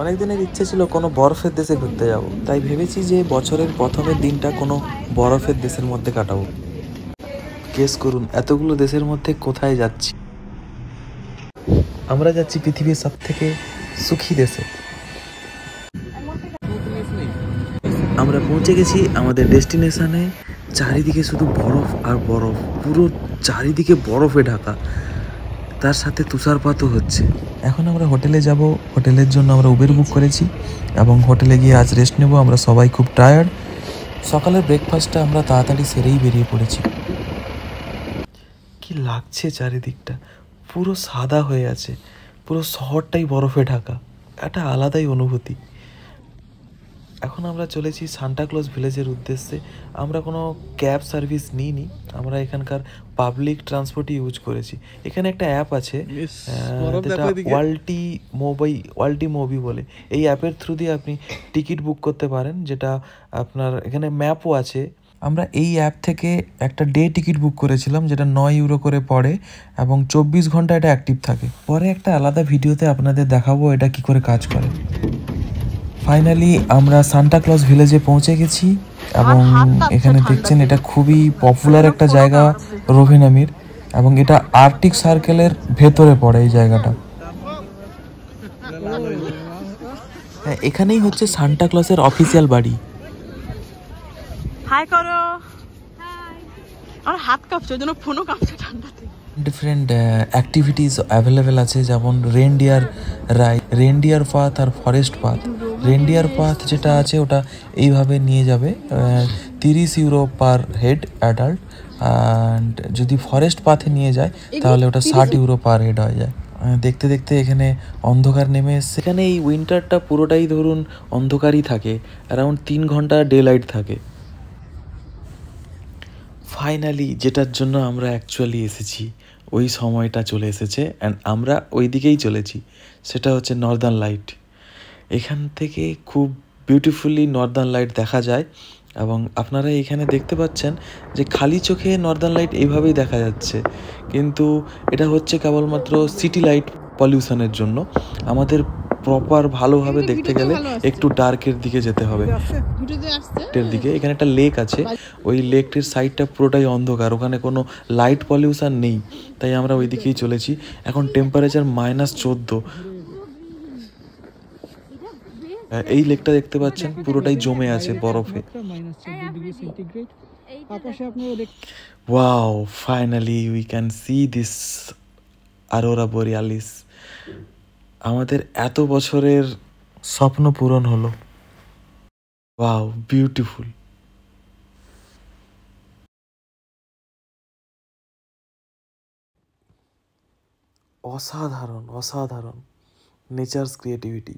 অনেক দিনের ইচ্ছে ছিল কোনো বরফের দেশে ঘুরতে যাব, তাই ভেবেছি যে বছরের প্রথমের দিনটা কোনো বরফের দেশের মধ্যে কাটাবো। গেস করুন এতগুলো দেশের মধ্যে কোথায় যাচ্ছি? আমরা যাচ্ছি পৃথিবীর সব থেকে সুখী দেশে। আমরা পৌঁছে গেছি আমাদের ডেস্টিনেশনে। চারিদিকে শুধু বরফ আর বরফ, পুরো চারিদিকে বরফে ঢাকা, তার সাথে তুষারপাতও হচ্ছে। এখন আমরা হোটেলে যাব। হোটেলের জন্য আমরা উবের বুক করেছি এবং হোটেলে গিয়ে আজ রেস্ট নেব। আমরা সবাই খুব টায়ার্ড। সকালের ব্রেকফাস্টটা আমরা তাড়াতাড়ি সেরেই বেরিয়ে পড়েছি। কি লাগছে চারিদিকটা, পুরো সাদা হয়ে আছে, পুরো শহরটাই বরফে ঢাকা, একটা আলাদাই অনুভূতি। এখন আমরা চলেছি সান্টাক্লজ ভিলেজের উদ্দেশ্যে। আমরা কোনো ক্যাব সার্ভিস নিইনি, আমরা এখানকার পাবলিক ট্রান্সপোর্টই ইউজ করেছি। এখানে একটা অ্যাপ আছে যেটা ওয়াল্টি মুভি বলে। এই অ্যাপের থ্রু দিয়ে আপনি টিকিট বুক করতে পারেন, যেটা আপনার এখানে ম্যাপও আছে। আমরা এই অ্যাপ থেকে একটা ডে টিকিট বুক করেছিলাম, যেটা 9 ইউরো করে পড়ে এবং 24 ঘন্টা এটা অ্যাক্টিভ থাকে। পরে একটা আলাদা ভিডিওতে আপনাদের দেখাবো এটা কি করে কাজ করে। ফাইনালি আমরা সান্টাক্লজ ভিলেজে পৌঁছে গেছি এবং এখানে দেখছেন এটা খুবই পপুলার একটা জায়গা রোভেনামির, এবং এটা আর্কটিক সার্কেলের ভেতরে পড়ে এই জায়গাটা। হ্যাঁ, এখানেই হচ্ছে সান্টাক্লজের অফিসিয়াল বাড়ি। হাই করো। আমার হাত কাঁপছে, ওই জন্য ফোনও কাঁপছে ঠান্ডাতে। ডিফারেন্ট অ্যাক্টিভিটিস অ্যাভেলেবেল আছে, যেমন রেনডিয়ার পাথ আর ফরেস্ট পাথ। রেনডিয়ার পাথ যেটা আছে ওটা এইভাবে নিয়ে যাবে 30 euro per head adult, and যদি ফরেস্ট পাথে নিয়ে যায় তাহলে ওটা 60 ইউরো পার হেড হয়ে যায়। দেখতে দেখতে এখানে অন্ধকার নেমে এসছে। এখানে এই উইন্টারটা পুরোটাই ধরুন অন্ধকারই থাকে, অ্যারাউন্ড 3 ঘন্টা ডে লাইট থাকে। ফাইনালি যেটার জন্য আমরা অ্যাকচুয়ালি এসেছি, ওই সময়টা চলে এসেছে অ্যান্ড আমরা ওই দিকেই চলেছি। সেটা হচ্ছে নর্দার্ন লাইট। এখান থেকে খুব বিউটিফুলি নর্দার্ন লাইট দেখা যায়, এবং আপনারা এখানে দেখতে পাচ্ছেন যে খালি চোখে নর্দার্ন লাইট এইভাবেই দেখা যাচ্ছে, কিন্তু এটা হচ্ছে কেবলমাত্র সিটি লাইট পলিউশনের জন্য। আমাদের প্রপার ভালোভাবে দেখতে গেলে একটু ডার্কের দিকে যেতে হবে। এখানে একটা লেক আছে, ওই লেকটির সাইডটা পুরোটাই অন্ধকার, ওখানে কোনো লাইট পলিউশন নেই, তাই আমরা ওই দিকেই চলেছি। এখন টেম্পারেচার -14। এই লেকটা দেখতে পাচ্ছেন পুরোটাই জমে আছে বরফে। Wow, finally we can see this aurora borealis. আমাদের এত বছরের স্বপ্ন পূরণ হলো। Wow, beautiful. অসাধারণ অসাধারণ নেচারস ক্রিয়েটিভিটি।